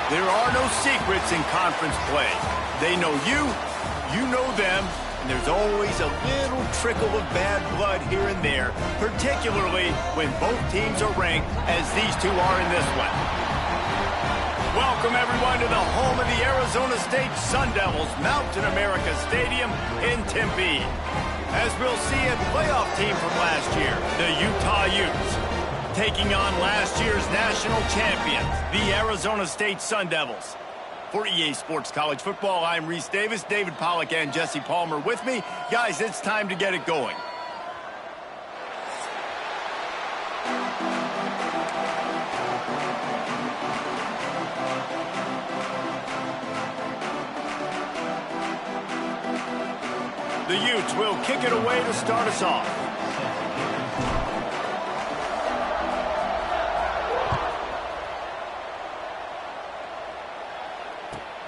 There are no secrets in conference play. They know you, you know them, and there's always a little trickle of bad blood here and there, particularly when both teams are ranked as these two are in this one. Welcome, everyone, to the home of the Arizona State Sun Devils, Mountain America Stadium in Tempe. As we'll see a playoff team from last year, the Utah Utes, taking on last year's national champions, the Arizona State Sun Devils. For EA Sports College Football, I'm Reese Davis, David Pollack, and Jesse Palmer with me. Guys, it's time to get it going. The Utes will kick it away to start us off.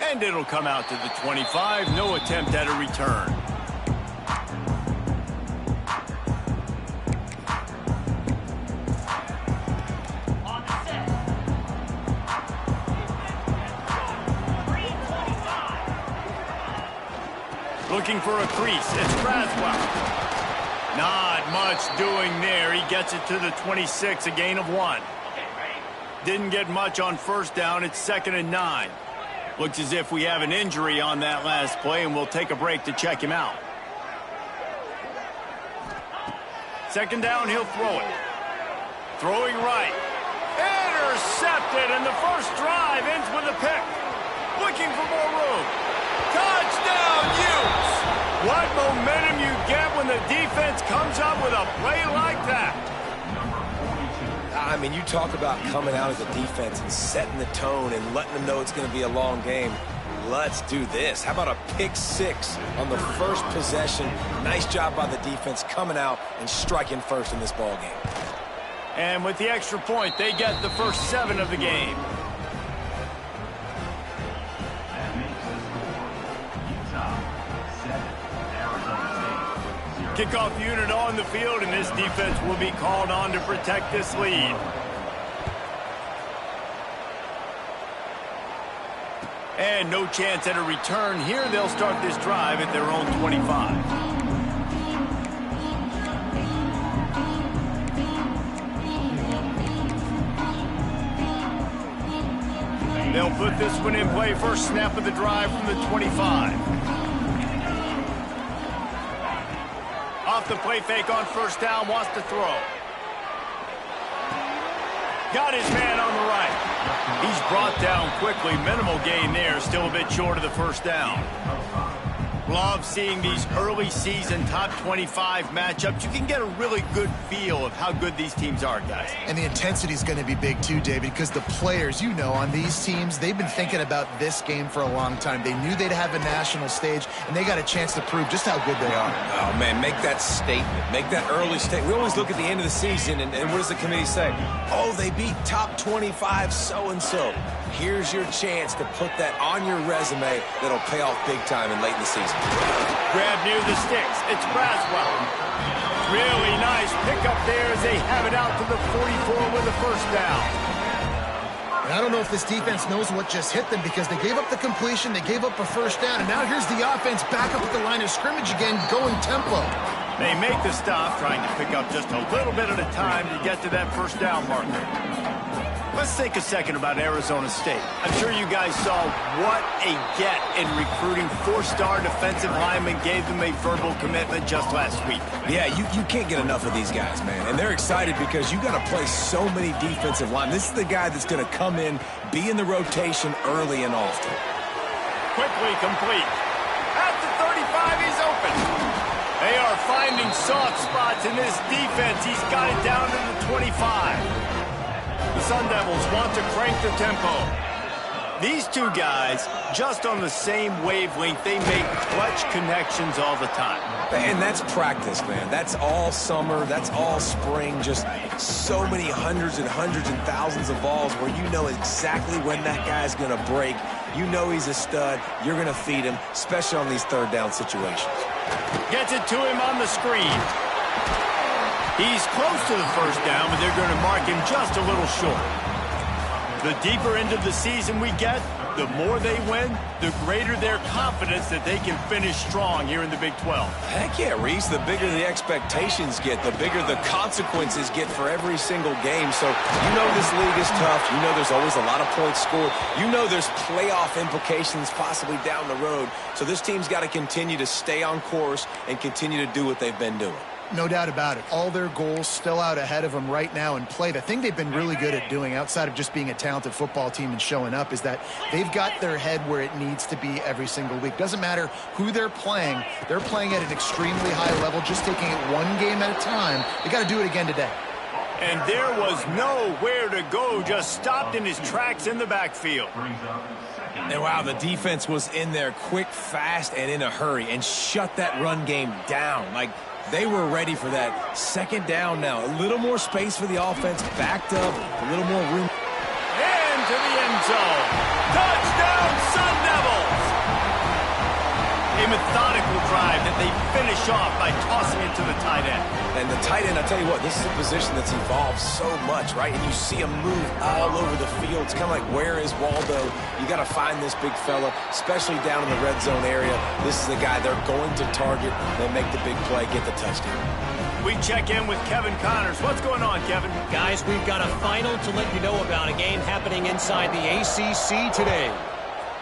And it'll come out to the 25. No attempt at a return. Looking for a crease. It's Braswell. Not much doing there. He gets it to the 26, a gain of 1. Didn't get much on first down. It's 2nd and 9. Looks as if we have an injury on that last play, and we'll take a break to check him out. 2nd down, he'll throw it. Throwing right. Intercepted, and the first drive ends with a pick. Looking for more room. Touchdown, Utes! What momentum you get when the defense comes up with a play like that. I mean, you talk about coming out as a defense and setting the tone and letting them know it's going to be a long game. Let's do this. How about a pick 6 on the first possession? Nice job by the defense coming out and striking first in this ball game. And with the extra point, they get the first 7 of the game. Kickoff unit on the field, and this defense will be called on to protect this lead. And no chance at a return here. They'll start this drive at their own 25. They'll put this one in play. First snap of the drive from the 25. Off the play fake on first down, wants to throw. Got his man on the right. He's brought down quickly. Minimal gain there, still a bit short of the first down. Love seeing these early season top 25 matchups. You can get a really good feel of how good these teams are, guys. And the intensity is going to be big too, David, because the players, you know, on these teams, they've been thinking about this game for a long time. They knew they'd have a national stage, and they got a chance to prove just how good they are. Oh, man, make that statement. Make that early statement. We always look at the end of the season, and what does the committee say? Oh, they beat top 25 so-and-so. Here's your chance to put that on your resume that'll pay off big time and late in the season. Grab near the sticks. It's Braswell. Really nice pickup there as they have it out to the 44 with the first down. And I don't know if this defense knows what just hit them because they gave up the completion, they gave up a first down, and now here's the offense back up at the line of scrimmage again, going tempo. They make the stop, trying to pick up just a little bit at a time to get to that first down marker. Let's think a second about Arizona State. I'm sure you guys saw what a get in recruiting. 4-star defensive linemen gave them a verbal commitment just last week. Yeah, you can't get enough of these guys, man. And they're excited because you got to play so many defensive linemen. This is the guy that's going to come in, be in the rotation early and often. Quickly complete. At the 35, he's open. They are finding soft spots in this defense. He's got it down to the 25. The Sun Devils want to crank the tempo. These two guys, just on the same wavelength, they make clutch connections all the time. And that's practice, man. That's all summer. That's all spring. Just so many hundreds and thousands of balls where you know exactly when that guy's going to break. You know he's a stud. You're going to feed him, especially on these third down situations. Gets it to him on the screen. He's close to the first down, but they're going to mark him just a little short. The deeper into the season we get, the more they win, the greater their confidence that they can finish strong here in the Big 12. Heck yeah, Reese. The bigger the expectations get, the bigger the consequences get for every single game. So you know this league is tough. You know there's always a lot of points scored. You know there's playoff implications possibly down the road. So this team's got to continue to stay on course and continue to do what they've been doing. No doubt about it. All their goals still out ahead of them right now in play. The thing they've been really good at doing, outside of just being a talented football team and showing up, is that they've got their head where it needs to be every single week. Doesn't matter who they're playing at an extremely high level, just taking it one game at a time. They got to do it again today. And there was nowhere to go, just stopped in his tracks in the backfield. And wow, the defense was in there quick, fast, and in a hurry and shut that run game down. Like, they were ready for that. Second down now. A little more space for the offense. Backed up. A little more room. Into the end zone. Touchdown, Sun Devils! A methodical drive that they finish off by tossing it to the tight end. And the tight end, I tell you what, this is a position that's evolved so much, right? And you see him move all over the field. It's kind of like, where is Waldo? You got to find this big fella, especially down in the red zone area. This is the guy they're going to target. They make the big play, get the touchdown. We check in with Kevin Connors. What's going on, Kevin? Guys, we've got a final to let you know about, a game happening inside the ACC today.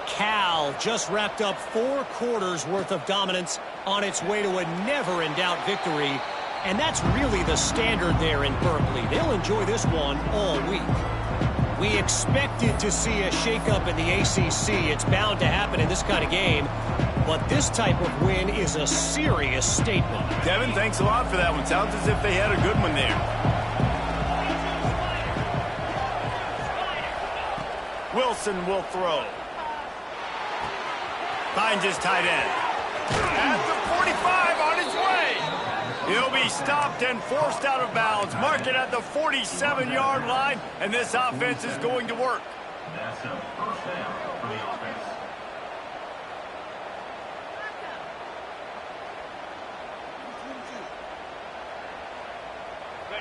Cal just wrapped up 4 quarters worth of dominance on its way to a never-in-doubt victory. And that's really the standard there in Berkeley. They'll enjoy this one all week. We expected to see a shakeup in the ACC. It's bound to happen in this kind of game. But this type of win is a serious statement. Kevin, thanks a lot for that one. Sounds as if they had a good one there. Wilson will throw. Finds his tight end. At the 45 on his way. He'll be stopped and forced out of bounds. Mark it at the 47-yard line, and this offense is going to work. That's a first down for the offense.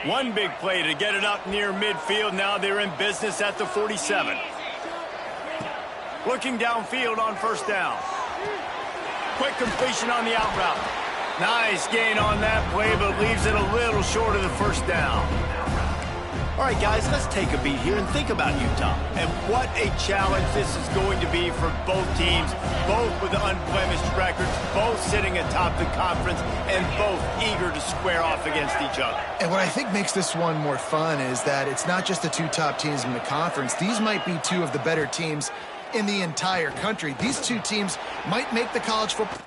One big play to get it up near midfield. Now they're in business at the 47. Looking downfield on first down. Quick completion on the out route. Nice gain on that play, but leaves it a little short of the first down. All right, guys, let's take a beat here and think about Utah. And what a challenge this is going to be for both teams, both with unblemished records, both sitting atop the conference, and both eager to square off against each other. And what I think makes this one more fun is that it's not just the 2 top teams in the conference. These might be 2 of the better teams in the entire country. These 2 teams might make the college football.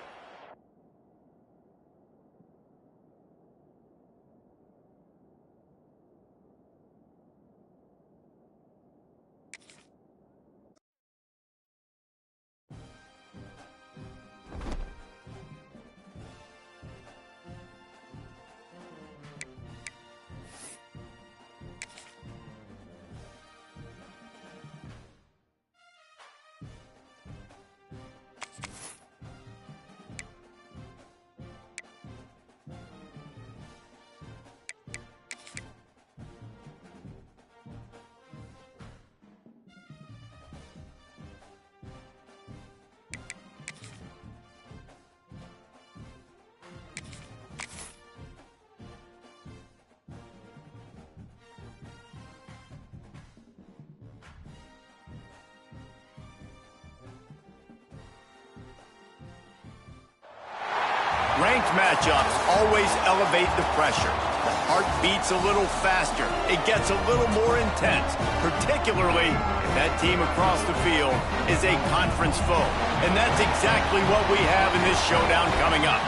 Ranked matchups always elevate the pressure. The heart beats a little faster. It gets a little more intense, particularly if that team across the field is a conference foe. And that's exactly what we have in this showdown coming up.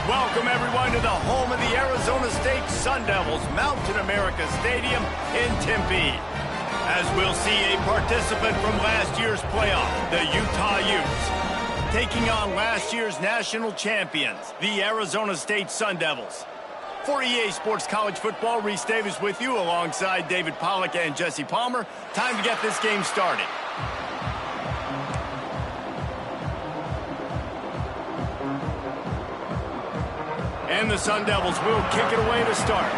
Welcome, everyone, to the home of the Arizona State Sun Devils, Mountain America Stadium in Tempe. As we'll see a participant from last year's playoff, the Utah Utes, taking on last year's national champions, the Arizona State Sun Devils. For EA Sports College Football, Reese Davis with you alongside David Pollack and Jesse Palmer. Time to get this game started. And the Sun Devils will kick it away to start.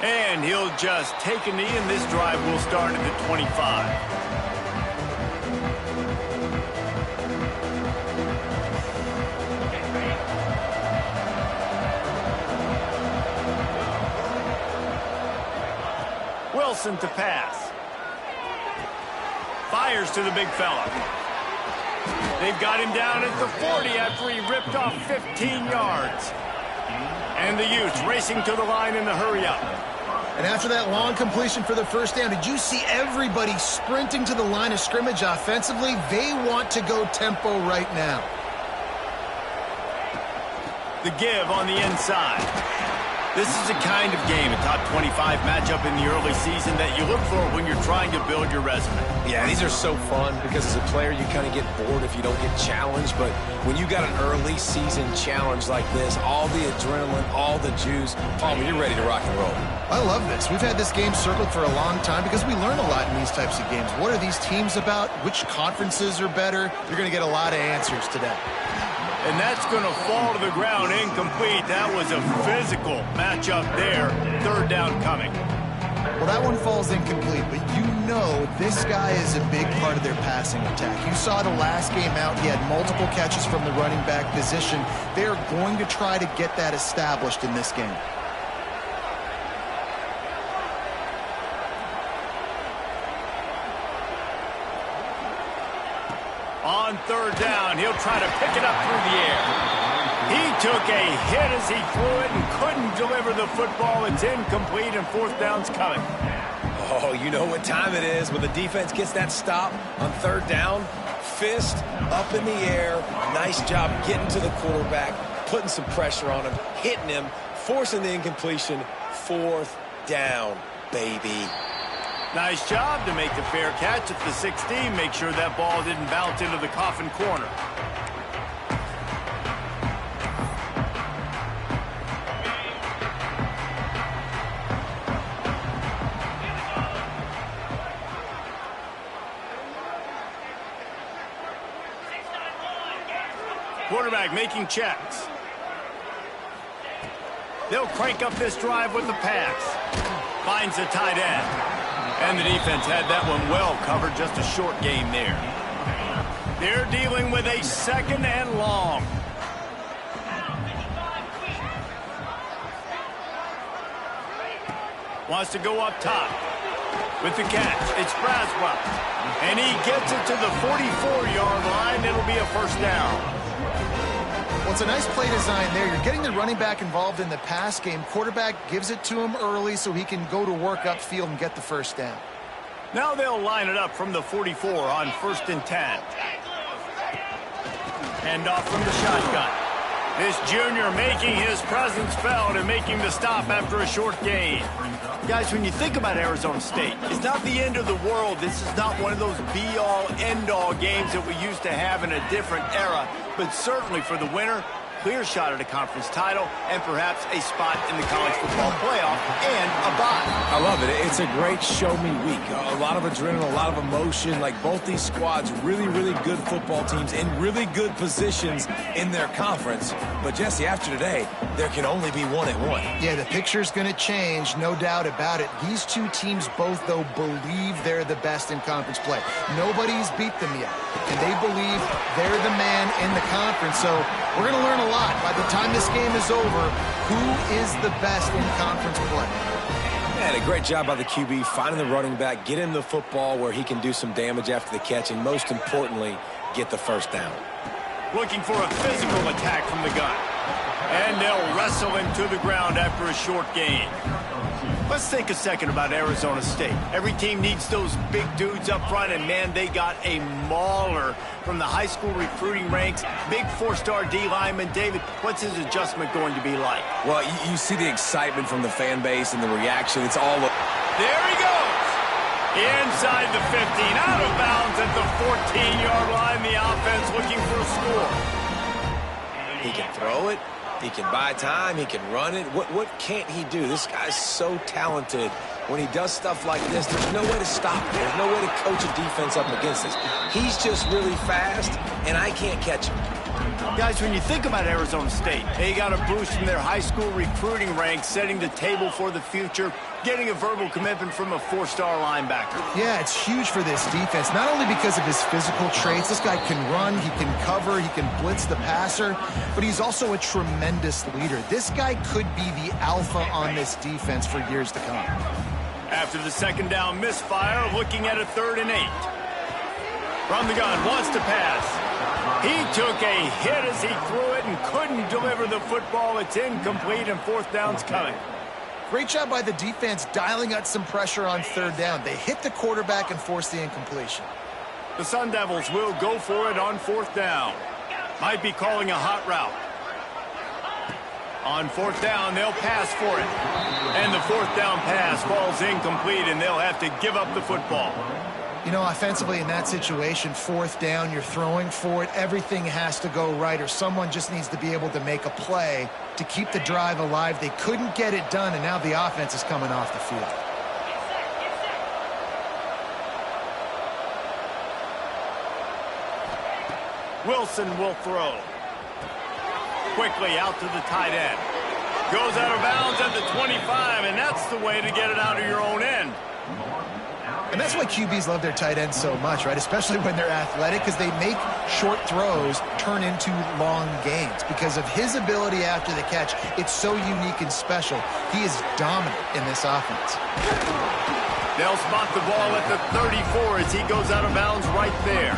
And he'll just take a knee, and this drive will start at the 25. Wilson to pass. Fires to the big fella. They've got him down at the 40 after he ripped off 15 yards. And the Utes racing to the line in the hurry-up. And after that long completion for the first down, did you see everybody sprinting to the line of scrimmage offensively? They want to go tempo right now. The give on the inside. This is the kind of game, a top 25 matchup in the early season, that you look for when you're trying to build your resume. Yeah, these are so fun because as a player you kind of get bored if you don't get challenged, but when you got an early season challenge like this, all the adrenaline, all the juice, Palmer, you're ready to rock and roll. I love this. We've had this game circled for a long time because we learn a lot in these types of games. What are these teams about? Which conferences are better? You're going to get a lot of answers today. And that's going to fall to the ground incomplete. That was a physical matchup there. Third down coming. Well, that one falls incomplete, but you know this guy is a big part of their passing attack. You saw the last game out. He had multiple catches from the running back position. They're going to try to get that established in this game. On third down, he'll try to pick it up through the air. He took a hit as he threw it and couldn't deliver the football. It's incomplete, and fourth down's coming. Oh, you know what time it is when the defense gets that stop on third down. Fist up in the air. Nice job getting to the quarterback, putting some pressure on him, hitting him, forcing the incompletion. Fourth down, baby. Nice job to make the fair catch at the 16. Make sure that ball didn't bounce into the coffin corner. Quarterback making checks. They'll crank up this drive with the pass. Finds the tight end. And the defense had that one well covered. Just a short game there. They're dealing with a second and long. Wants to go up top with the catch. It's Braswell. And he gets it to the 44-yard line. It'll be a first down. Well, it's a nice play design there. You're getting the running back involved in the pass game. Quarterback gives it to him early so he can go to work upfield and get the first down. Now they'll line it up from the 44 on 1st and 10. And off from the shotgun. This junior making his presence felt and making the stop after a short gain. Guys, when you think about Arizona State, it's not the end of the world. This is not one of those be-all, end-all games that we used to have in a different era. But certainly for the winner, clear shot at a conference title and perhaps a spot in the college football playoff and a bye. I love it. It's a great show-me week. A lot of adrenaline, a lot of emotion. Like both these squads, really, really good football teams in really good positions in their conference. But, Jesse, after today, there can only be one at one. Yeah, the picture's going to change, no doubt about it. These two teams both, though, believe they're the best in conference play. Nobody's beat them yet, and they believe they're the man in the conference. So we're going to learn a lot. By the time this game is over, who is the best in conference play? And a great job by the QB, finding the running back, get him the football where he can do some damage after the catch, and most importantly, get the first down. Looking for a physical attack from the gun. And they'll wrestle him to the ground after a short gain. Let's think a second about Arizona State. Every team needs those big dudes up front, and, man, they got a mauler from the high school recruiting ranks. Big four-star D lineman. David, what's his adjustment going to be like? Well, you see the excitement from the fan base and the reaction. It's all... There he goes. Inside the 15, out of bounds at the 14-yard line. The offense looking for a score. He can throw it. He can buy time. He can run it. What can't he do? This guy's so talented. When he does stuff like this, there's no way to stop it. There's no way to coach a defense up against this. He's just really fast, and I can't catch him. Guys, when you think about Arizona State, they got a boost from their high school recruiting ranks, setting the table for the future, getting a verbal commitment from a 4-star linebacker. Yeah, it's huge for this defense, not only because of his physical traits. This guy can run, he can cover, he can blitz the passer, but he's also a tremendous leader. This guy could be the alpha on this defense for years to come. After the second down misfire, looking at a 3rd and 8. From the gun, wants to pass. He took a hit as he threw it and couldn't deliver the football. It's incomplete, and 4th down's coming. Great job by the defense dialing out some pressure on 3rd down. They hit the quarterback and forced the incompletion. The Sun Devils will go for it on 4th down. Might be calling a hot route. On 4th down, they'll pass for it. And the 4th down pass falls incomplete, and they'll have to give up the football. You know, offensively in that situation, 4th down, you're throwing for it. Everything has to go right, or someone just needs to be able to make a play to keep the drive alive. They couldn't get it done, and now the offense is coming off the field. Wilson will throw. Quickly out to the tight end. Goes out of bounds at the 25, and that's the way to get it out of your own end. And that's why QBs love their tight ends so much, right? Especially when they're athletic, because they make short throws turn into long gains. Because of his ability after the catch, it's so unique and special. He is dominant in this offense. They'll spot the ball at the 34 as he goes out of bounds right there.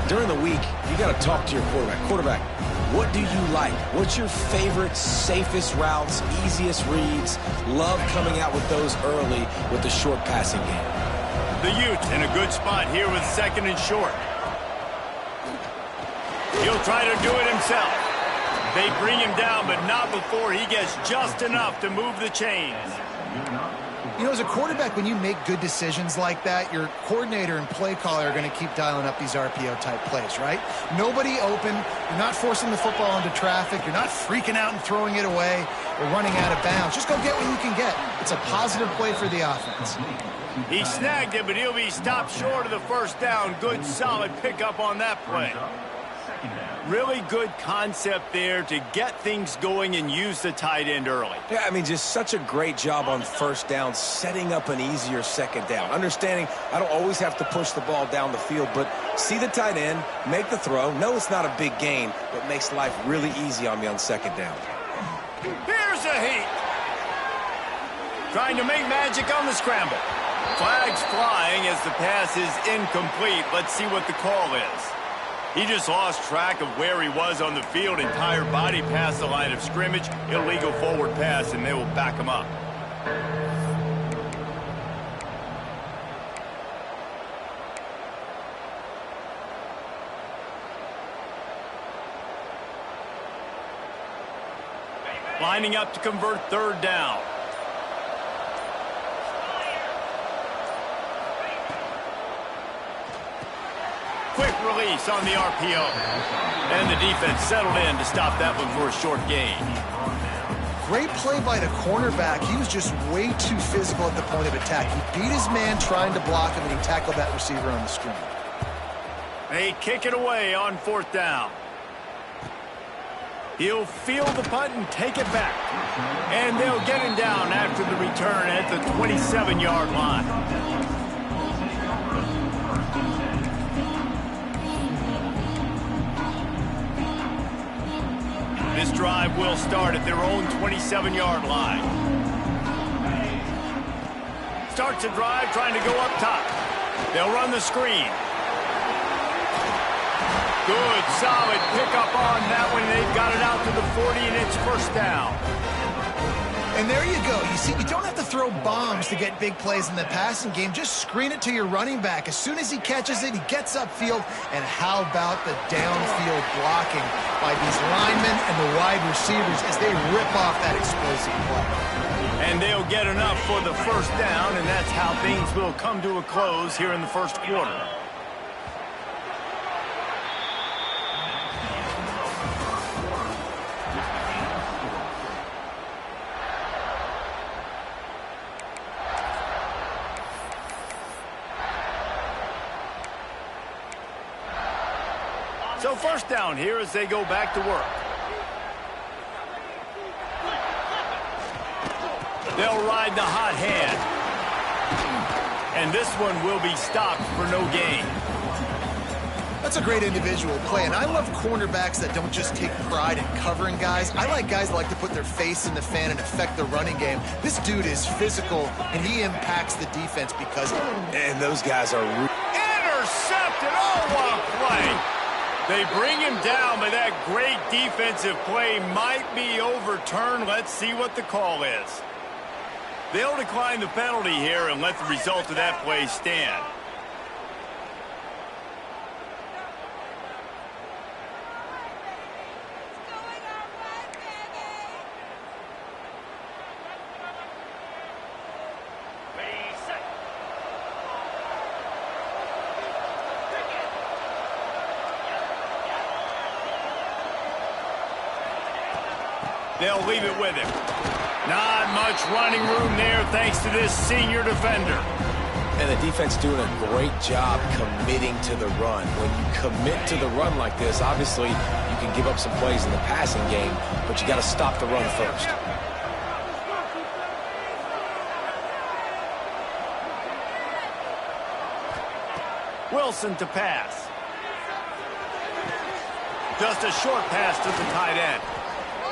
During the week, you got to talk to your quarterback. Quarterback, what do you like? What's your favorite, safest routes, easiest reads? Love coming out with those early with the short passing game. The Utes in a good spot here with 2nd and short. He'll try to do it himself. They bring him down, but not before he gets just enough to move the chains. You know, as a quarterback, when you make good decisions like that, your coordinator and play caller are going to keep dialing up these RPO-type plays, right? Nobody open. You're not forcing the football into traffic. You're not freaking out and throwing it away or running out of bounds. Just go get what you can get. It's a positive play for the offense. He snagged it, but he'll be stopped short of the 1st down. Good, solid pickup on that play. Really good concept there to get things going and use the tight end early. Yeah, I mean, just such a great job on 1st down, setting up an easier 2nd down. Understanding I don't always have to push the ball down the field, but see the tight end, make the throw. No, it's not a big gain, but makes life really easy on me on 2nd down. Here's a heat. Trying to make magic on the scramble. Flags flying as the pass is incomplete. Let's see what the call is. He just lost track of where he was on the field. Entire body past the line of scrimmage. Illegal forward pass, and they will back him up. Lining up to convert 3rd down. Quick release on the RPO. And the defense settled in to stop that one for a short gain. Great play by the cornerback. He was just way too physical at the point of attack. He beat his man trying to block him, and he tackled that receiver on the screen. They kick it away on 4th down. He'll field the punt and take it back. And they'll get him down after the return at the 27-yard line. This drive will start at their own 27-yard line. Starts a drive trying to go up top. They'll run the screen. Good, solid pickup on that one. They've got it out to the 40, and it's 1st down. And there you go. You see, you don't have to throw bombs to get big plays in the passing game. Just screen it to your running back. As soon as he catches it, he gets upfield. And how about the downfield blocking by these linemen and the wide receivers as they rip off that explosive play. And they'll get enough for the 1st down, and that's how things will come to a close here in the 1st quarter. So So first down here as they go back to work. They'll ride the hot hand. And this one will be stopped for no gain. That's a great individual play, and I love cornerbacks that don't just take pride in covering guys. I like guys that like to put their face in the fan and affect the running game. This dude is physical, and he impacts the defense because of it. And those guys are... Intercepted! Oh, what a play! They bring him down, but that great defensive play might be overturned. Let's see what the call is. They'll decline the penalty here and let the result of that play stand. They'll leave it with him. Not much running room there thanks to this senior defender. And the defense doing a great job committing to the run. When you commit to the run like this, obviously you can give up some plays in the passing game, but you got to stop the run first. Wilson to pass. Just a short pass to the tight end.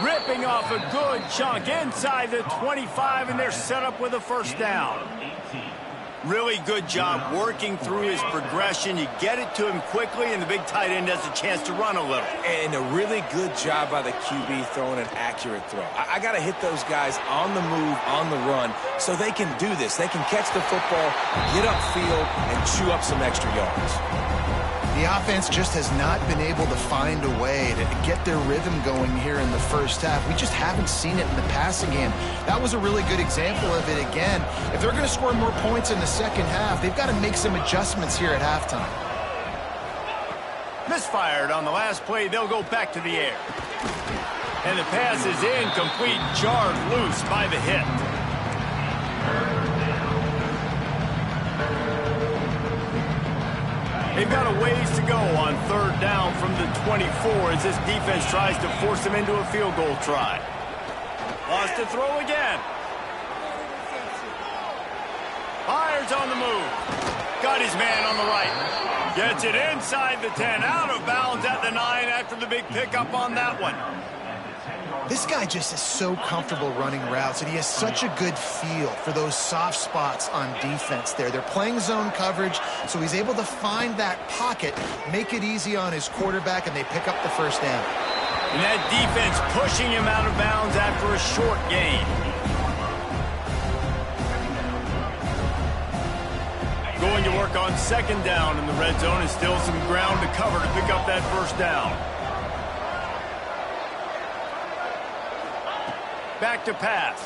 Ripping off a good chunk inside the 25, and they're set up with a first down. Really good job working through his progression. You get it to him quickly, and the big tight end has a chance to run a little. And a really good job by the QB throwing an accurate throw. I got to hit those guys on the move, on the run, so they can do this. They can catch the football, get upfield, and chew up some extra yards. The offense just has not been able to find a way to get their rhythm going here in the first half. We just haven't seen it in the passing game. That was a really good example of it again. If they're going to score more points in the second half, they've got to make some adjustments here at halftime. Misfired on the last play. They'll go back to the air. And the pass is incomplete, jarred loose by the hit. They've got a ways to go on third down from the 24 as this defense tries to force them into a field goal try. Lost to throw again. Fires on the move. Got his man on the right. Gets it inside the 10. Out of bounds at the 9 after the big pickup on that one. This guy just is so comfortable running routes, and he has such a good feel for those soft spots on defense there. They're playing zone coverage, so he's able to find that pocket, make it easy on his quarterback, and they pick up the first down. And that defense pushing him out of bounds after a short gain. Going to work on second down in the red zone, and still some ground to cover to pick up that first down. Back to pass.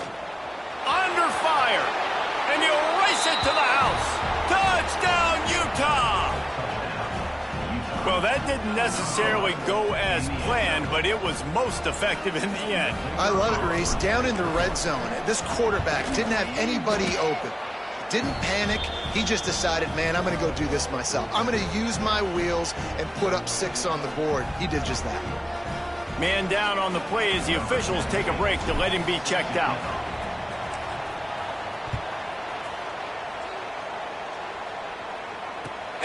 Under fire. And he'll race it to the house. Touchdown, Utah! Well, that didn't necessarily go as planned, but it was most effective in the end. I love it, Reese. Down in the red zone, this quarterback didn't have anybody open. Didn't panic. He just decided, man, I'm going to go do this myself. I'm going to use my wheels and put up 6 on the board. He did just that. Man down on the play as the officials take a break to let him be checked out.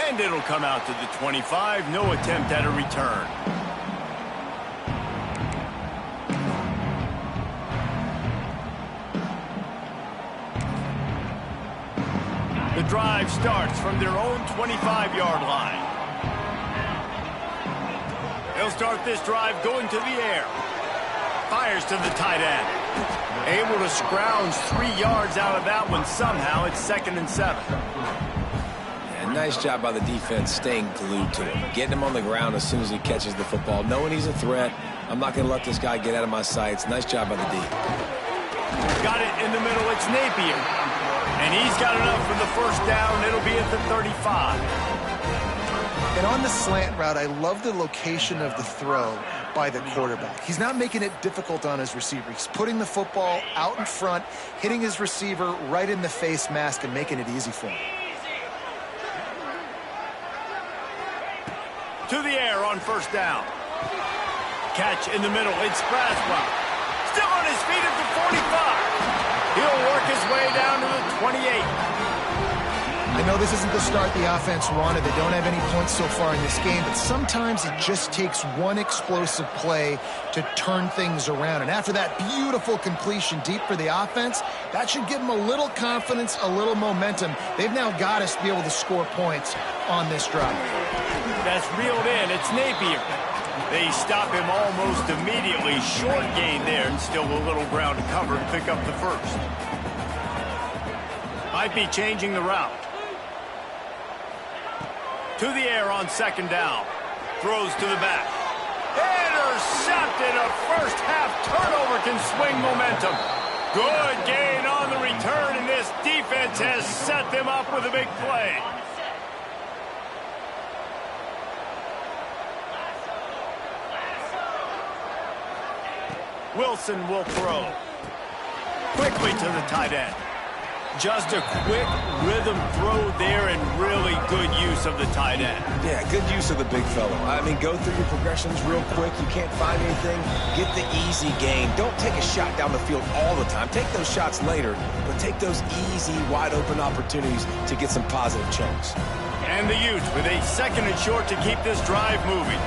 And it'll come out to the 25. No attempt at a return. The drive starts from their own 25-yard line. They'll start this drive going to the air. Fires to the tight end. Able to scrounge 3 yards out of that one somehow. It's 2nd and 7. Yeah, nice job by the defense staying glued to him. Getting him on the ground as soon as he catches the football. Knowing he's a threat. I'm not going to let this guy get out of my sights. Nice job by the D. Got it in the middle. It's Napier. And he's got enough for the first down. It'll be at the 35. And on the slant route, I love the location of the throw by the quarterback. He's not making it difficult on his receiver. He's putting the football out in front, hitting his receiver right in the face mask and making it easy for him. To the air on first down. Catch in the middle. It's Braswell. Still on his feet at the 45. He'll work his way down to the 28. I know this isn't the start the offense wanted. They don't have any points so far in this game, but sometimes it just takes one explosive play to turn things around. And after that beautiful completion deep for the offense, that should give them a little confidence, a little momentum. They've now got us to be able to score points on this drive. That's reeled in. It's Napier. They stop him almost immediately. Short gain there, and still a little ground to cover and pick up the first. Might be changing the route. To the air on second down. Throws to the back. Intercepted. A first half turnover can swing momentum. Good gain on the return, and this defense has set them up with a big play. Wilson will throw. Quickly to the tight end. Just a quick rhythm throw there and really good use of the tight end. Yeah, good use of the big fella. I mean, go through your progressions real quick. You can't find anything. Get the easy gain. Don't take a shot down the field all the time. Take those shots later, but take those easy, wide-open opportunities to get some positive chunks. And the Utes with a second and short to keep this drive moving.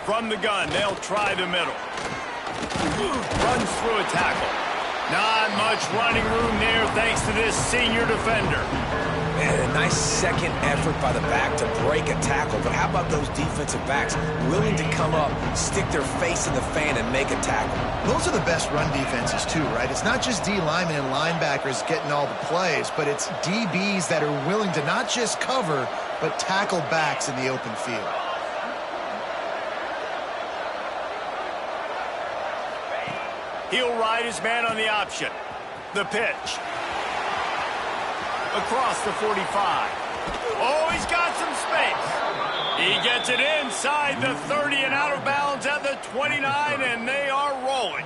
From the gun, they'll try the middle. Runs through a tackle. Not much running room there thanks to this senior defender. Man, a nice second effort by the back to break a tackle. But how about those defensive backs willing to come up, stick their face in the fan, and make a tackle? Those are the best run defenses too, right? It's not just D linemen and linebackers getting all the plays, but it's DBs that are willing to not just cover, but tackle backs in the open field. He'll ride his man on the option. The pitch. Across the 45. Oh, he's got some space. He gets it inside the 30 and out of bounds at the 29, and they are rolling.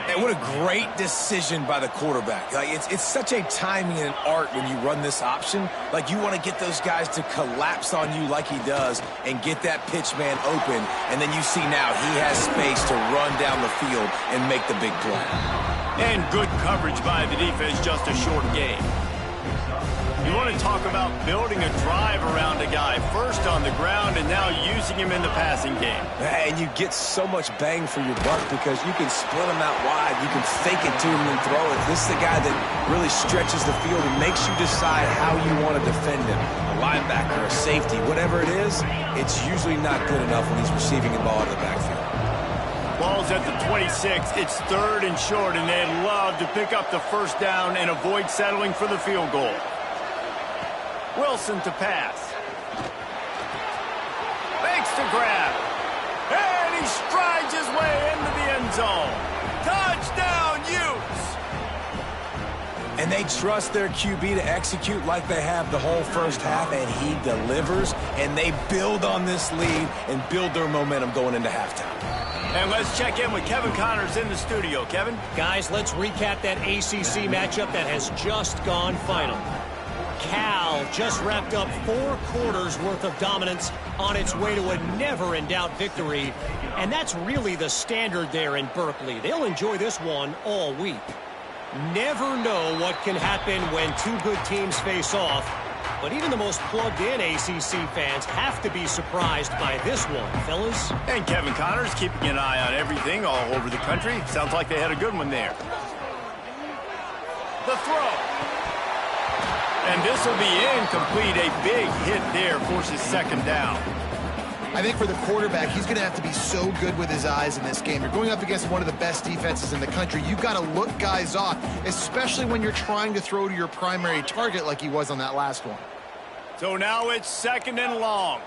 And what a great decision by the quarterback. Like, it's such a timing and art when you run this option. Like, you want to get those guys to collapse on you like he does and get that pitch man open. And then you see now he has space to run down the field and make the big play. And good coverage by the defense, just a short game. You want to talk about building a drive around a guy, first on the ground and now using him in the passing game. And you get so much bang for your buck because you can split him out wide. You can fake it to him and throw it. This is the guy that really stretches the field and makes you decide how you want to defend him. A linebacker, a safety, whatever it is, it's usually not good enough when he's receiving the ball in the backfield. Ball's at the 26. It's third and short, and they'd love to pick up the first down and avoid settling for the field goal. Wilson to pass. Makes the grab. And he strides his way into the end zone. Touchdown, Utes! And they trust their QB to execute like they have the whole first half, and he delivers, and they build on this lead and build their momentum going into halftime. And let's check in with Kevin Connors in the studio. Kevin? Guys, let's recap that ACC matchup that has just gone final. Cal just wrapped up 4 quarters worth of dominance on its way to a never-in-doubt victory. And that's really the standard there in Berkeley. They'll enjoy this one all week. Never know what can happen when 2 good teams face off. But even the most plugged-in ACC fans have to be surprised by this one, fellas. And Kevin Connors keeping an eye on everything all over the country. Sounds like they had a good one there. The throw. And this will be incomplete. A big hit there forces second down. I think for the quarterback, he's going to have to be so good with his eyes in this game. You're going up against one of the best defenses in the country. You've got to look guys off, especially when you're trying to throw to your primary target like he was on that last one. So now it's second and long.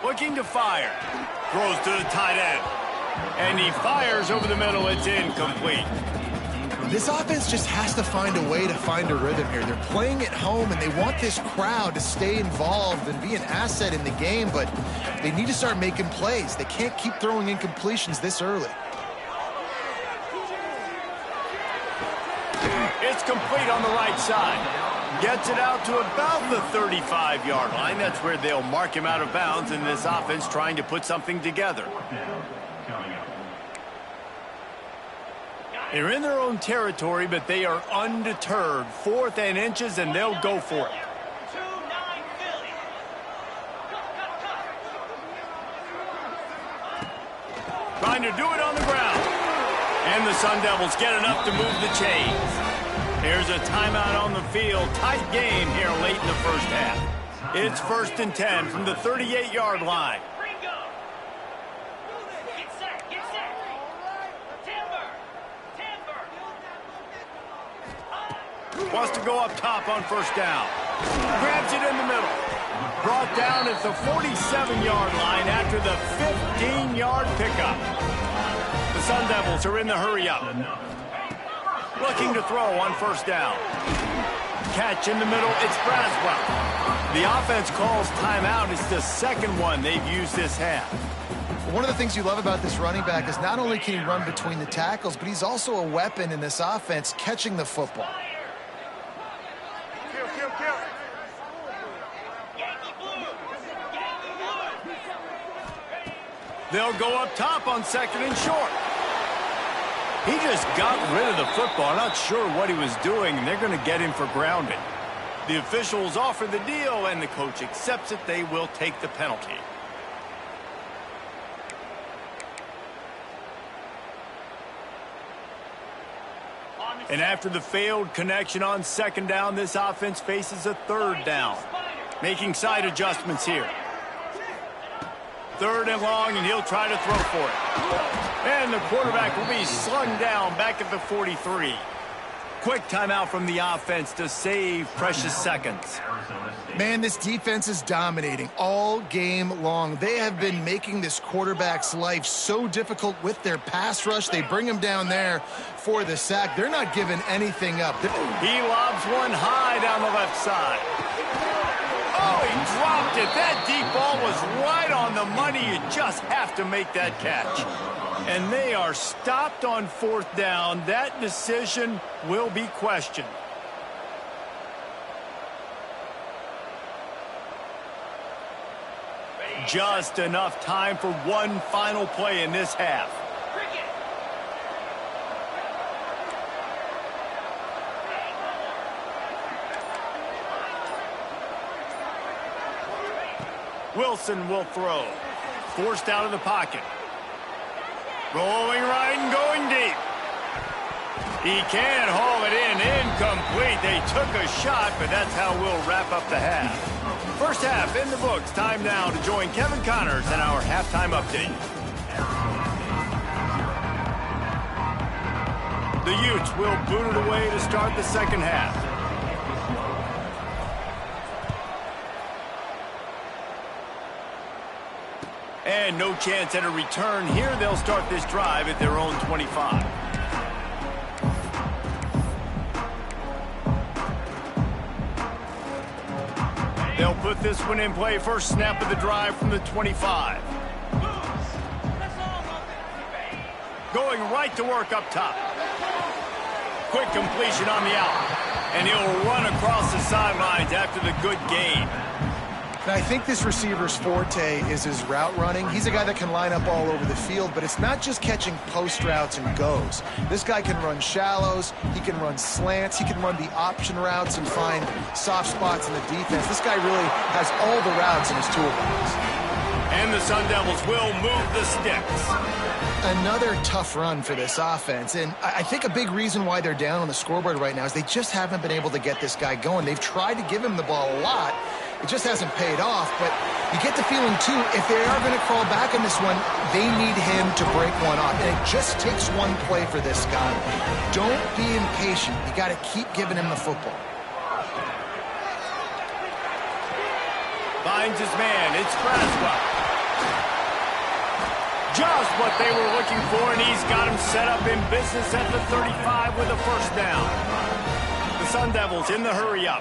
Looking to fire. Throws to the tight end. And he fires over the middle. It's incomplete. This offense just has to find a way to find a rhythm here. They're playing at home, and they want this crowd to stay involved and be an asset in the game, but they need to start making plays. They can't keep throwing incompletions this early. It's complete on the right side. Gets it out to about the 35-yard line. That's where they'll mark him out of bounds in this offense trying to put something together. They're in their own territory, but they are undeterred. 4th and inches, and they'll go for it. Trying to do it on the ground. And the Sun Devils get enough to move the chains. Here's a timeout on the field. Tight game here late in the first half. It's 1st and 10 from the 38-yard line. Wants to go up top on 1st down. Grabs it in the middle. Brought down at the 47-yard line after the 15-yard pickup. The Sun Devils are in the hurry-up. Looking to throw on 1st down. Catch in the middle, it's Braswell. The offense calls timeout. It's the 2nd one they've used this half. One of the things you love about this running back is not only can he run between the tackles, but he's also a weapon in this offense catching the football. They'll go up top on 2nd and short. He just got rid of the football. Not sure what he was doing, and they're going to get him for grounding. The officials offer the deal, and the coach accepts it. They will take the penalty. And after the failed connection on 2nd down, this offense faces a 3rd down. Making side adjustments here. 3rd and long, and he'll try to throw for it. And the quarterback will be slung down back at the 43. Quick timeout from the offense to save precious seconds. Man, this defense is dominating all game long. They have been making this quarterback's life so difficult with their pass rush. They bring him down there for the sack. They're not giving anything up. He lobs one high down the left side. Oh, he dropped it. That deep ball was right on the money. You just have to make that catch. And they are stopped on 4th down. That decision will be questioned. Just enough time for one final play in this half. Wilson will throw. Forced out of the pocket. Rolling right and going deep. He can't haul it in. Incomplete. They took a shot, but that's how we'll wrap up the half. First half in the books. Time now to join Kevin Connors in our halftime update. The Utes will boot it away to start the 2nd half. And no chance at a return here. They'll start this drive at their own 25. They'll put this one in play. First snap of the drive from the 25. Going right to work up top. Quick completion on the out. And he'll run across the sidelines after the good gain. Now, I think this receiver's forte is his route running. He's a guy that can line up all over the field, but it's not just catching post routes and goes. This guy can run shallows, he can run slants, he can run the option routes and find soft spots in the defense. This guy really has all the routes in his toolbox. And the Sun Devils will move the sticks. Another tough run for this offense, and I think a big reason why they're down on the scoreboard right now is they just haven't been able to get this guy going. They've tried to give him the ball a lot. It just hasn't paid off, but you get the feeling, too, if they are going to crawl back in this one, they need him to break one off. And it just takes one play for this guy. Don't be impatient. You got to keep giving him the football. Finds his man. It's Braswell. Just what they were looking for, and he's got him set up in business at the 35 with a first down. The Sun Devils in the hurry-up.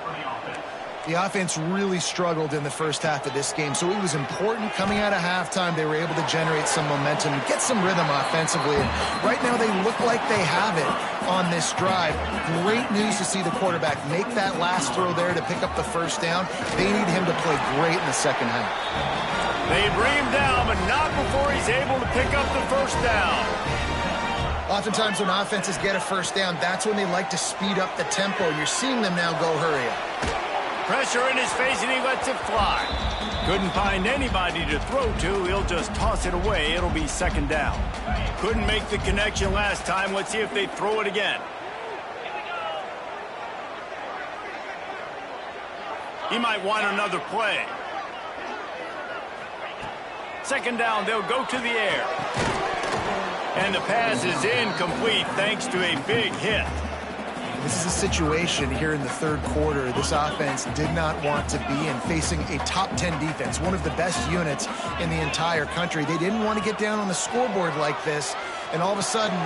The offense really struggled in the first half of this game, so it was important coming out of halftime. They were able to generate some momentum and get some rhythm offensively. And right now they look like they have it on this drive. Great news to see the quarterback make that last throw there to pick up the first down. They need him to play great in the second half. They bring him down, but not before he's able to pick up the first down. Oftentimes when offenses get a first down, that's when they like to speed up the tempo. You're seeing them now go hurry up. Pressure in his face, and he lets it fly. Couldn't find anybody to throw to. He'll just toss it away. It'll be second down. Couldn't make the connection last time. Let's see if they throw it again. He might want another play. Second down, they'll go to the air. And the pass is incomplete thanks to a big hit. This is a situation here in the third quarter this offense did not want to be in, facing a top 10 defense, one of the best units in the entire country. They didn't want to get down on the scoreboard like this, and all of a sudden...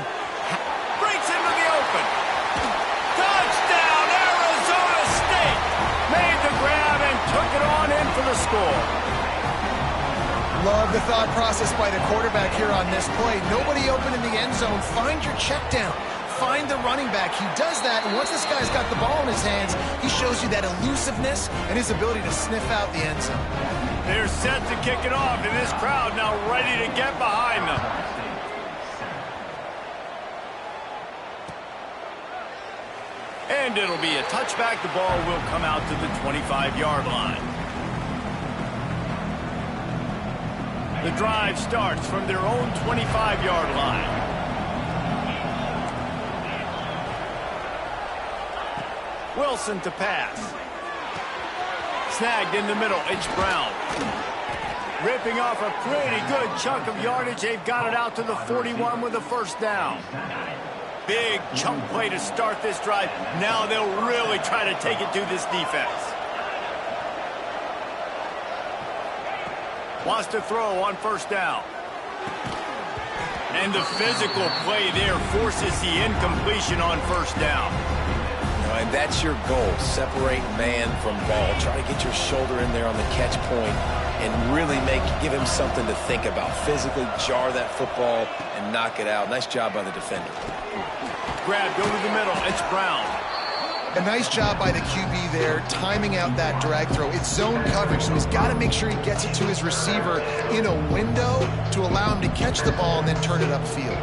breaks into the open. Touchdown, Arizona State! Made the grab and took it on in for the score. Love the thought process by the quarterback here on this play. Nobody open in the end zone. Find your check down. Find the running back. He does that, and once this guy's got the ball in his hands, he shows you that elusiveness and his ability to sniff out the end zone. They're set to kick it off, and this crowd now ready to get behind them. And it'll be a touchback. The ball will come out to the 25-yard line. The drive starts from their own 25-yard line. Wilson to pass. Snagged in the middle. It's Brown. Ripping off a pretty good chunk of yardage. They've got it out to the 41 with a first down. Big chunk play to start this drive. Now they'll really try to take it to this defense. Wants to throw on first down. And the physical play there forces the incompletion on first down. And that's your goal. Separate man from ball. Try to get your shoulder in there on the catch point and really give him something to think about. Physically jar that football and knock it out. Nice job by the defender. Grab, go to the middle. It's Brown. A nice job by the QB there, timing out that drag throw. It's zone coverage, so he's got to make sure he gets it to his receiver in a window to allow him to catch the ball and then turn it upfield.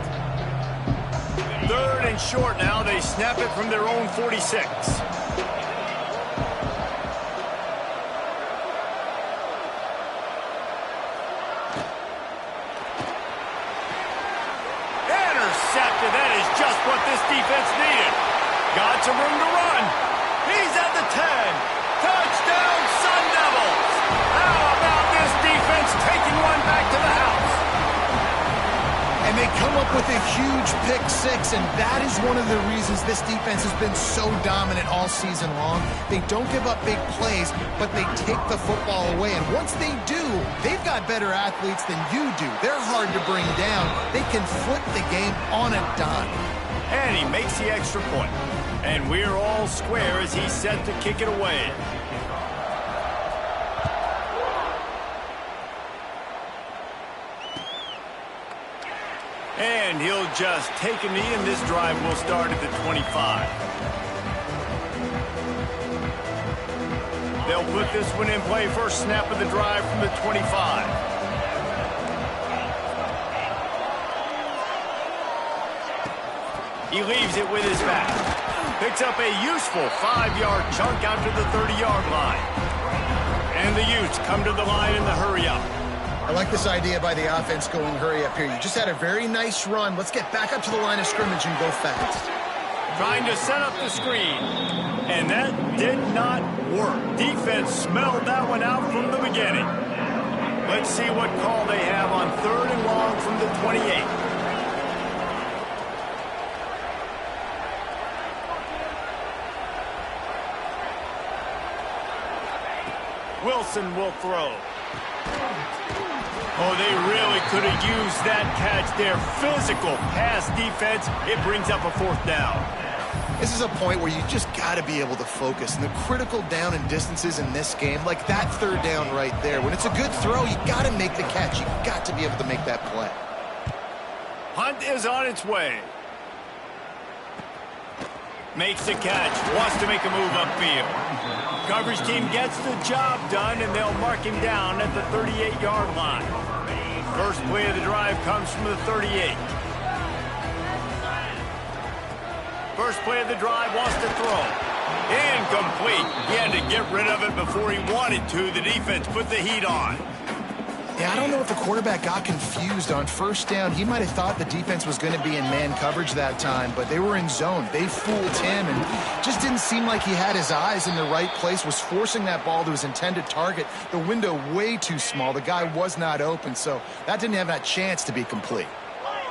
Third and short now. They snap it from their own 46. Intercepted. That is just what this defense needed. Got some room to run. He's at the 10. Touchdown, Sun Devils. How about this defense taking one back to the house? And they come up with a huge pick six, and that is one of the reasons this defense has been so dominant all season long. They don't give up big plays, but they take the football away. And once they do, they've got better athletes than you do. They're hard to bring down. They can flip the game on a dime. And he makes the extra point. And we're all square as he's set to kick it away. And he'll just take a knee, and this drive will start at the 25. They'll put this one in play. First snap of the drive from the 25. He leaves it with his back. Picks up a useful 5-yard chunk out to the 30-yard line. And the Utes come to the line in the hurry-up. I like this idea by the offense going hurry up here. You just had a very nice run. Let's get back up to the line of scrimmage and go fast. Trying to set up the screen. And that did not work. Defense smelled that one out from the beginning. Let's see what call they have on 3rd and long from the 28. Wilson will throw. Oh, they really could have used that catch there. Physical pass defense. It brings up a 4th down. This is a point where you just got to be able to focus. And the critical down and distances in this game, like that third down right there, when it's a good throw, you got to make the catch. You got to be able to make that play. Hunt is on its way. Makes the catch. Wants to make a move upfield. Coverage team gets the job done, and they'll mark him down at the 38-yard line. First play of the drive comes from the 38. First play of the drive, wants to throw. Incomplete. He had to get rid of it before he wanted to. The defense put the heat on. Yeah, I don't know if the quarterback got confused on first down. He might have thought the defense was going to be in man coverage that time, but they were in zone. They fooled him and just didn't seem like he had his eyes in the right place, was forcing that ball to his intended target. The window way too small. The guy was not open, so that didn't have that chance to be complete.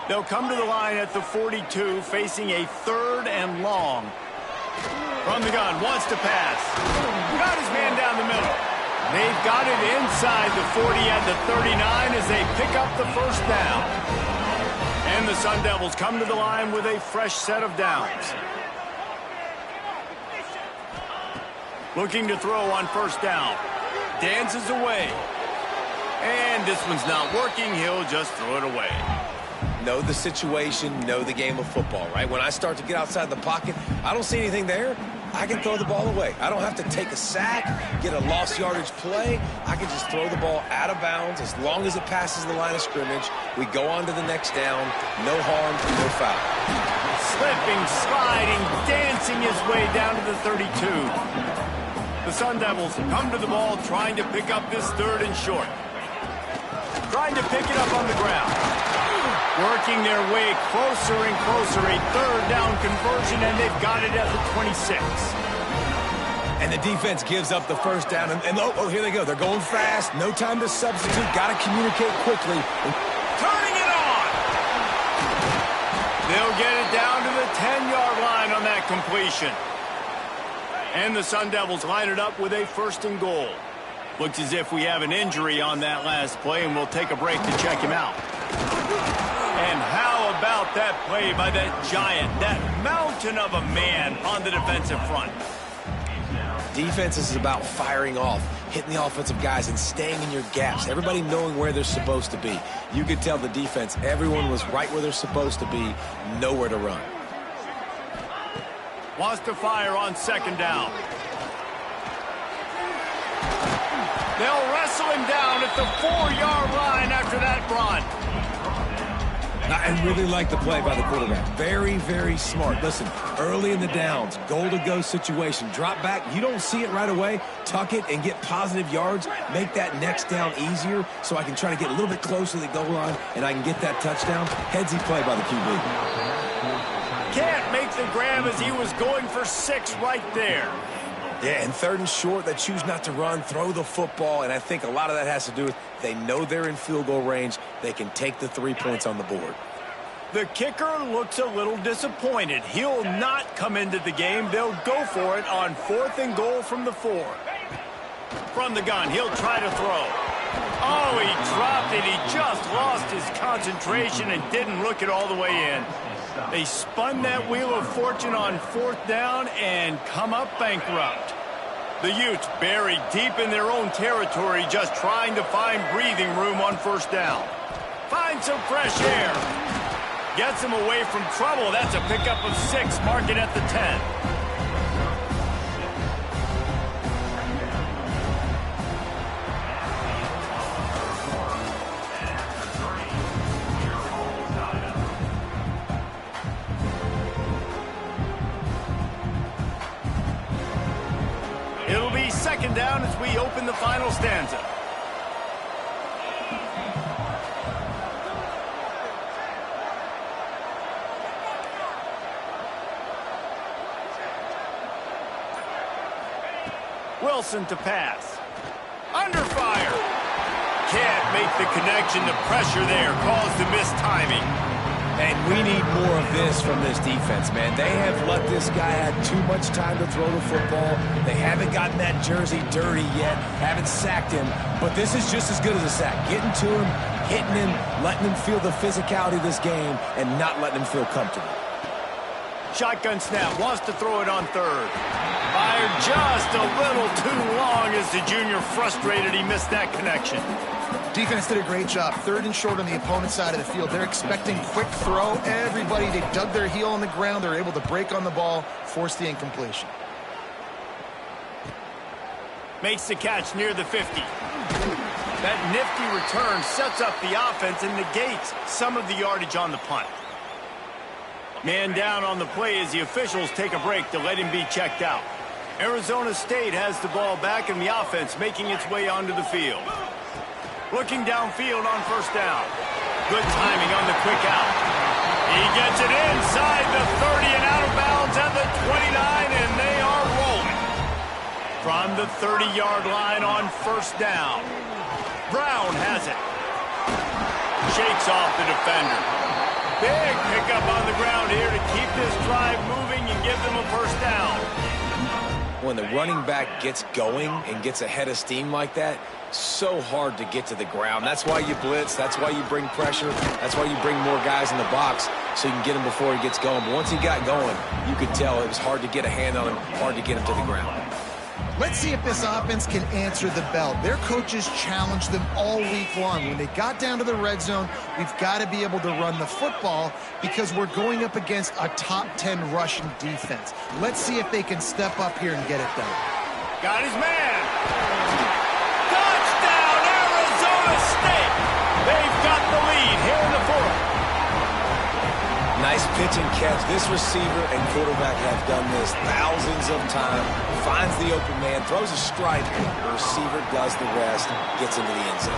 They'll come to the line at the 42, facing a 3rd and long. From the gun, wants to pass. Got his man down the middle. They've got it inside the 40 at the 39 as they pick up the first down. And the Sun Devils come to the line with a fresh set of downs. Looking to throw on first down. Dances away. And this one's not working. He'll just throw it away. Know the situation, know the game of football, right? When I start to get outside the pocket, I don't see anything there. I can throw the ball away. I don't have to take a sack, get a lost yardage play. I can just throw the ball out of bounds as long as it passes the line of scrimmage. We go on to the next down. No harm, no foul. Slipping, sliding, dancing his way down to the 32. The Sun Devils come to the ball trying to pick up this 3rd and short. Trying to pick it up on the ground. Working their way closer and closer. A 3rd down conversion, and they've got it at the 26. And the defense gives up the first down. And oh, here they go. They're going fast. No time to substitute. Got to communicate quickly. Turning it on. They'll get it down to the 10-yard line on that completion. And the Sun Devils line it up with a 1st and goal. Looks as if we have an injury on that last play, and we'll take a break to check him out. And how about that play by that giant, that mountain of a man on the defensive front? Defense is about firing off, hitting the offensive guys, and staying in your gaps. Everybody knowing where they're supposed to be. You could tell the defense, everyone was right where they're supposed to be, nowhere to run. Wants to fire on 2nd down. They'll wrestle him down at the 4-yard line after that run. I really like the play by the quarterback. Very, very smart. Listen, early in the downs, goal-to-go situation. Drop back. You don't see it right away. Tuck it and get positive yards. Make that next down easier so I can try to get a little bit closer to the goal line and I can get that touchdown. Headsy play by the QB. Can't make the grab as he was going for 6 right there. Yeah, and 3rd and short, they choose not to run, throw the football, and I think a lot of that has to do with they know they're in field goal range. They can take the 3 points on the board. The kicker looks a little disappointed. He'll not come into the game. They'll go for it on 4th and goal from the 4. From the gun, he'll try to throw. Oh, he dropped it. He just lost his concentration and didn't look it all the way in. They spun that wheel of fortune on 4th down and come up bankrupt. The Utes buried deep in their own territory, just trying to find breathing room on 1st down. Find some fresh air. Gets them away from trouble. That's a pickup of 6, mark it at the 10. It'll be 2nd down as we open the final stanza. Wilson to pass. Under fire. Can't make the connection. The pressure there caused the missed timing. And we need more of this from this defense, man. They have let this guy have too much time to throw the football. They haven't gotten that jersey dirty yet, haven't sacked him. But this is just as good as a sack. Getting to him, hitting him, letting him feel the physicality of this game, and not letting him feel comfortable. Shotgun snap, wants to throw it on third. Fired just a little too long as the junior frustrated he missed that connection. Defense did a great job. 3rd and short on the opponent's side of the field. They're expecting quick throw. Everybody, they dug their heel on the ground. They're able to break on the ball, force the incompletion. Makes the catch near the 50. That nifty return sets up the offense and negates some of the yardage on the punt. Man down on the play as the officials take a break to let him be checked out. Arizona State has the ball back in the offense, making its way onto the field. Looking downfield on 1st down. Good timing on the quick out. He gets it inside the 30 and out of bounds at the 29, and they are rolling. From the 30-yard line on 1st down. Brown has it. Shakes off the defender. Big pickup on the ground here to keep this drive moving and give them a 1st down. When the running back gets going and gets ahead of steam like that, so hard to get to the ground. That's why you blitz. That's why you bring pressure. That's why you bring more guys in the box so you can get him before he gets going. But once he got going, you could tell it was hard to get a hand on him, hard to get him to the ground. Let's see if this offense can answer the bell. Their coaches challenged them all week long. When they got down to the red zone, we've got to be able to run the football because we're going up against a top 10 Russian defense. Let's see if they can step up here and get it done. Got his man. Touchdown, Arizona State. They've got the lead here in the 4th. Nice pitch and catch. This receiver and quarterback have done this thousands of times. Finds the open man, throws a strike. The receiver does the rest, gets into the end zone.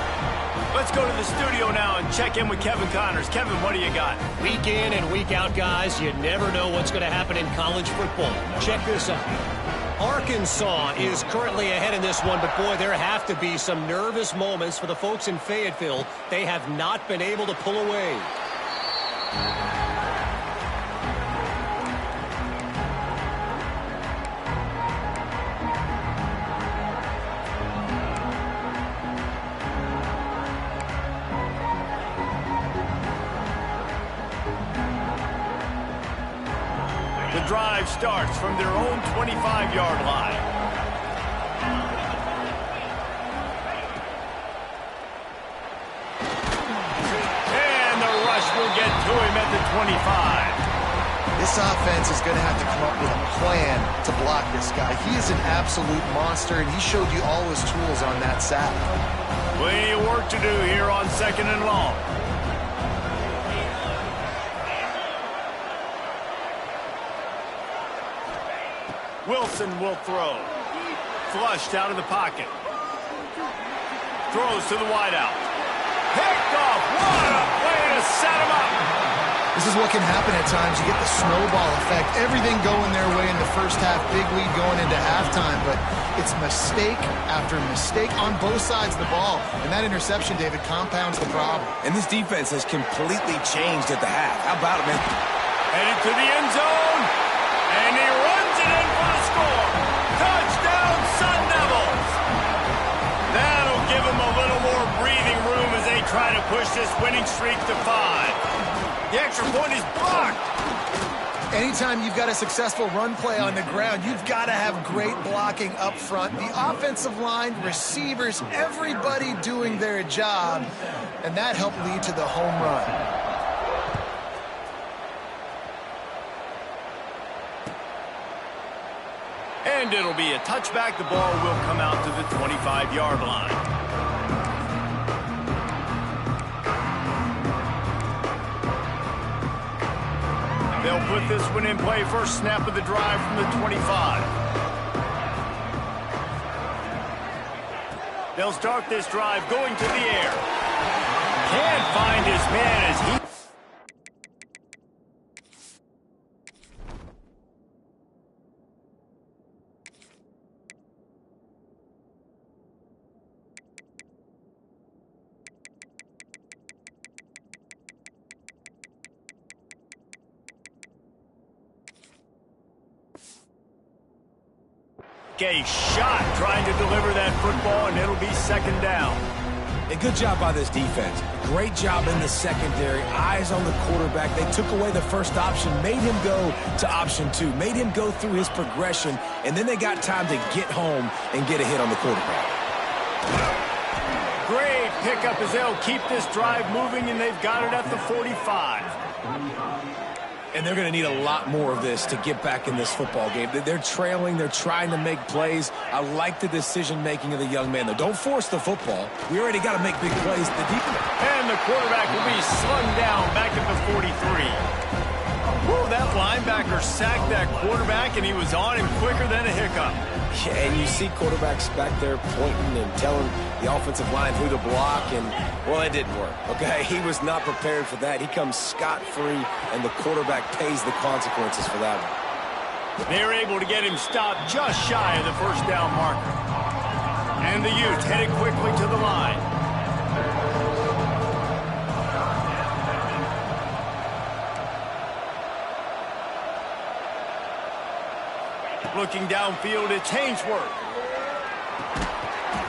Let's go to the studio now and check in with Kevin Connors. Kevin, what do you got? Week in and week out, guys, you never know what's going to happen in college football. Check this out. Arkansas is currently ahead in this one, but boy, there have to be some nervous moments for the folks in Fayetteville. They have not been able to pull away. The drive starts from their own 25-yard line. And the rush will get to him at the 25. This offense is going to have to come up with a plan to block this guy. He is an absolute monster, and he showed you all his tools on that sack. Plenty of work to do here on 2nd and long. Wilson will throw. Flushed out of the pocket. Throws to the wideout. Picked off. What a play to set him up. This is what can happen at times. You get the snowball effect. Everything going their way in the first half. Big lead going into halftime. But it's mistake after mistake on both sides of the ball. And that interception, David, compounds the problem. And this defense has completely changed at the half. How about it, man? Headed to the end zone. And he runs it in for the score. Touchdown, Sun Devils. That'll give him a little more breathing room as they try to push this winning streak to 5. The extra point is blocked. Anytime you've got a successful run play on the ground, you've got to have great blocking up front. The offensive line, receivers, everybody doing their job. And that helped lead to the home run. And it'll be a touchback. The ball will come out to the 25-yard line. They'll put this one in play. First snap of the drive from the 25. They'll start this drive going to the air. Can't find his man as he... Okay, shot trying to deliver that football, and it'll be 2nd down. A good job by this defense. Great job in the secondary. Eyes on the quarterback. They took away the first option, made him go to option 2, made him go through his progression, and then they got time to get home and get a hit on the quarterback. Great pickup as they'll keep this drive moving, and they've got it at the 45. And they're going to need a lot more of this to get back in this football game. They're trailing. They're trying to make plays. I like the decision-making of the young man, though. Don't force the football. We already got to make big plays. And the quarterback will be slung down back at the 43. Whoa, that linebacker sacked that quarterback, and he was on him quicker than a hiccup. Yeah, and you see quarterbacks back there pointing and telling the offensive line who to block, and, well, it didn't work, okay? He was not prepared for that. He comes scot-free, and the quarterback pays the consequences for that one. They're able to get him stopped just shy of the first down marker. And the Utes headed quickly to the line. Looking downfield, it's Hainsworth.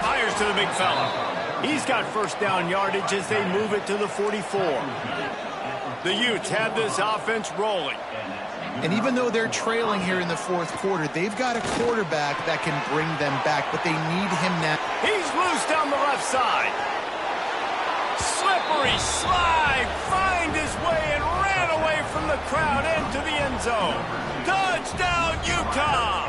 Fires to the big fella. He's got first down yardage as they move it to the 44. The Utes have this offense rolling. And even though they're trailing here in the fourth quarter, they've got a quarterback that can bring them back, but they need him now. He's loose down the left side. Slippery slide, find his way and ran away from the crowd into the end zone. Touchdown, Utah!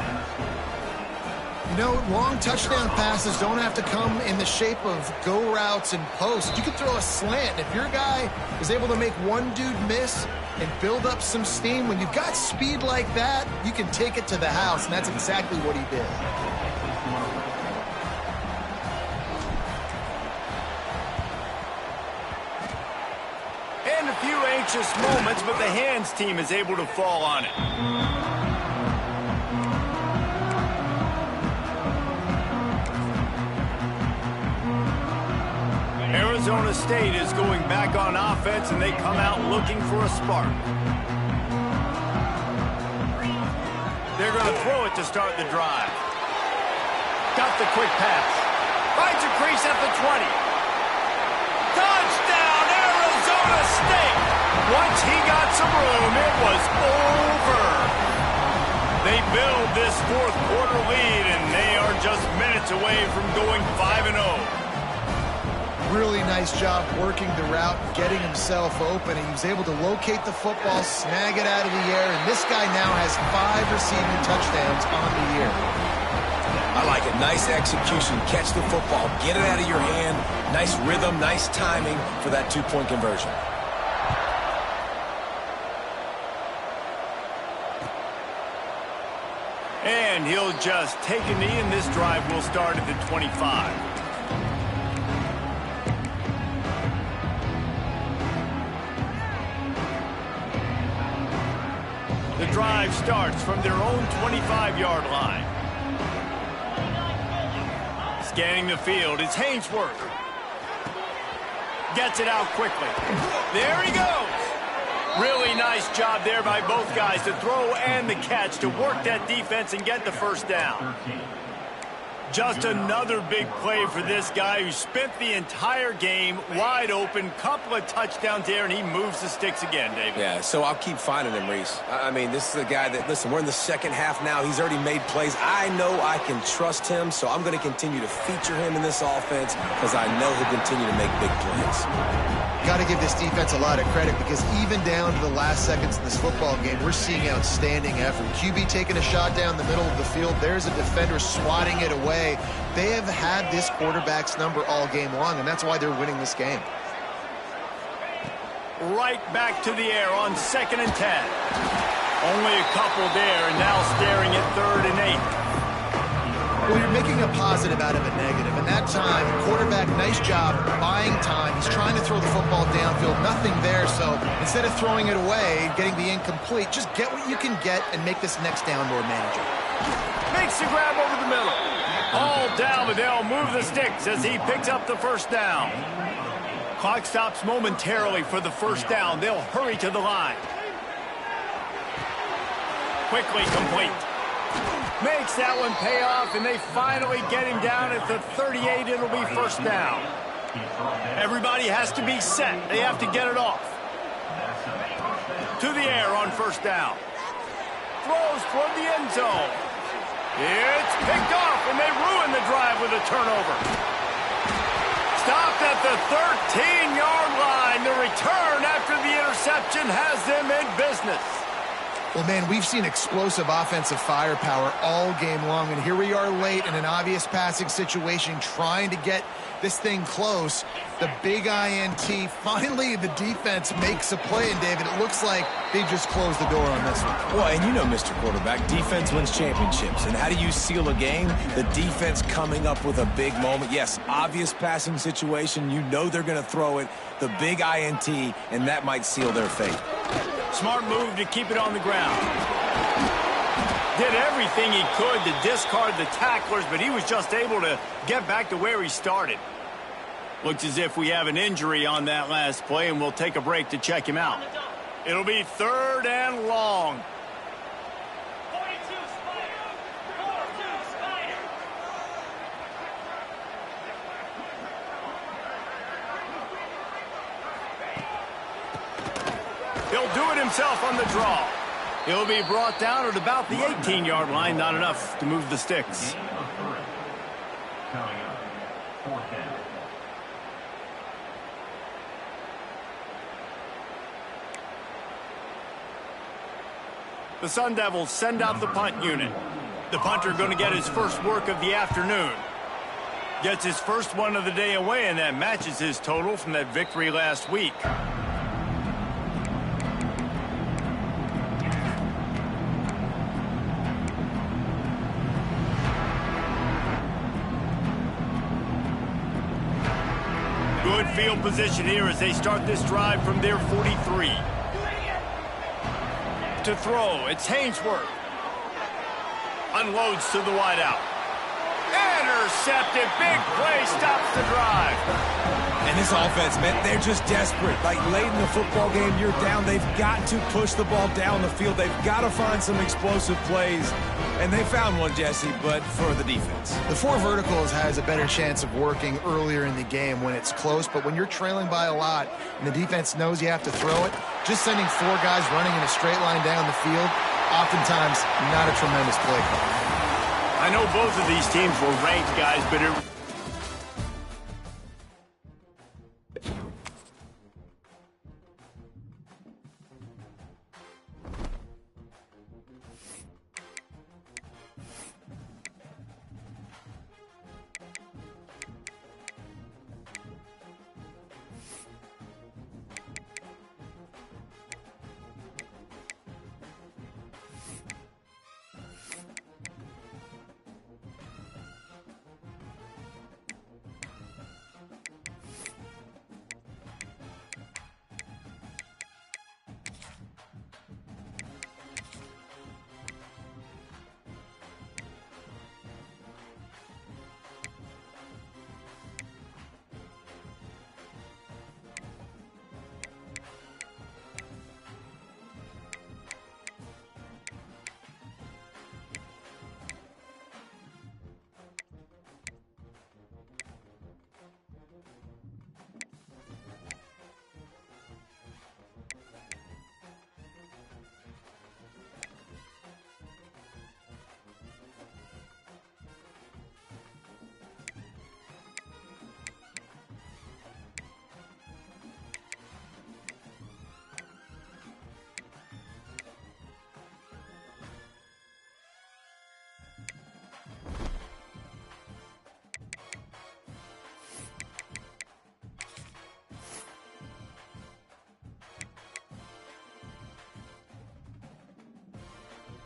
You know, long touchdown passes don't have to come in the shape of go routes and posts. You can throw a slant. If your guy is able to make one dude miss and build up some steam, when you've got speed like that, you can take it to the house, and that's exactly what he did. And a few anxious moments, but the hands team is able to fall on it. Arizona State is going back on offense, and they come out looking for a spark. They're going to throw it to start the drive. Got the quick pass. Finds a crease at the 20. Touchdown, Arizona State! Once he got some room, it was over. They build this fourth quarter lead, and they are just minutes away from going 5-0. Really nice job working the route, getting himself open. He was able to locate the football, snag it out of the air, and this guy now has 5 receiving touchdowns on the year. I like it. Nice execution. Catch the football. Get it out of your hand. Nice rhythm, nice timing for that two-point conversion. And he'll just take a knee, and this drive will start at the 25. The drive starts from their own 25-yard line. Scanning the field, it's Hainsworth. Gets it out quickly. There he goes. Really nice job there by both guys to throw and the catch to work that defense and get the first down. Just another big play for this guy who spent the entire game wide open, couple of touchdowns there, and he moves the sticks again, David. Yeah, so I'll keep finding him, Reese. I mean, this is a guy that, listen, we're in the second half now. He's already made plays. I know I can trust him, so I'm going to continue to feature him in this offense because I know he'll continue to make big plays. Got to give this defense a lot of credit because even down to the last seconds in this football game, we're seeing outstanding effort. QB taking a shot down the middle of the field. There's a defender swatting it away. They have had this quarterback's number all game long, and that's why they're winning this game. Right back to the air on 2nd and 10. Only a couple there, and now staring at 3rd and 8. Well, you're making a positive out of a negative. And that time, quarterback, nice job buying time. He's trying to throw the football downfield. Nothing there, so instead of throwing it away, getting the incomplete, just get what you can get and make this next down more manageable. Makes the grab over the middle. All down, but they'll move the sticks as he picks up the first down. Clock stops momentarily for the first down. They'll hurry to the line. Quickly complete. Makes that one pay off, and they finally get him down at the 38. It'll be first down. Everybody has to be set. They have to get it off. To the air on first down. Throws toward the end zone. It's picked off, and they ruin the drive with a turnover. Stopped at the 13-yard line. The return after the interception has them in business. Well, man, we've seen explosive offensive firepower all game long, and here we are late in an obvious passing situation trying to get this thing close. The big INT. Finally, the defense makes a play, and David, it looks like they just closed the door on this one. Well, and you know, Mr. Quarterback, defense wins championships. And how do you seal a game? The defense coming up with a big moment. Yes, obvious passing situation. You know they're going to throw it. The big INT, and that might seal their fate. Smart move to keep it on the ground. Did everything he could to discard the tacklers, but he was just able to get back to where he started. Looks as if we have an injury on that last play, and we'll take a break to check him out. It'll be 3rd and long. 42 Spider! 42 Spider! He'll do it himself on the draw. He'll be brought down at about the 18-yard line. Not enough to move the sticks. Gain of 3. Coming up, 4th down. The Sun Devils send out the punt unit. The punter going to get his first work of the afternoon. Gets his first one of the day away, and that matches his total from that victory last week. Good field position here as they start this drive from their 43. To throw, it's Hainsworth. Unloads to the wideout. Intercepted. Big play stops the drive. And this offense, man, they're just desperate. Like, late in the football game, you're down. They've got to push the ball down the field. They've got to find some explosive plays. And they found one, Jesse, but for the defense. The 4 verticals has a better chance of working earlier in the game when it's close, but when you're trailing by a lot and the defense knows you have to throw it, just sending 4 guys running in a straight line down the field, oftentimes not a tremendous play call. I know both of these teams were ranked, guys, but it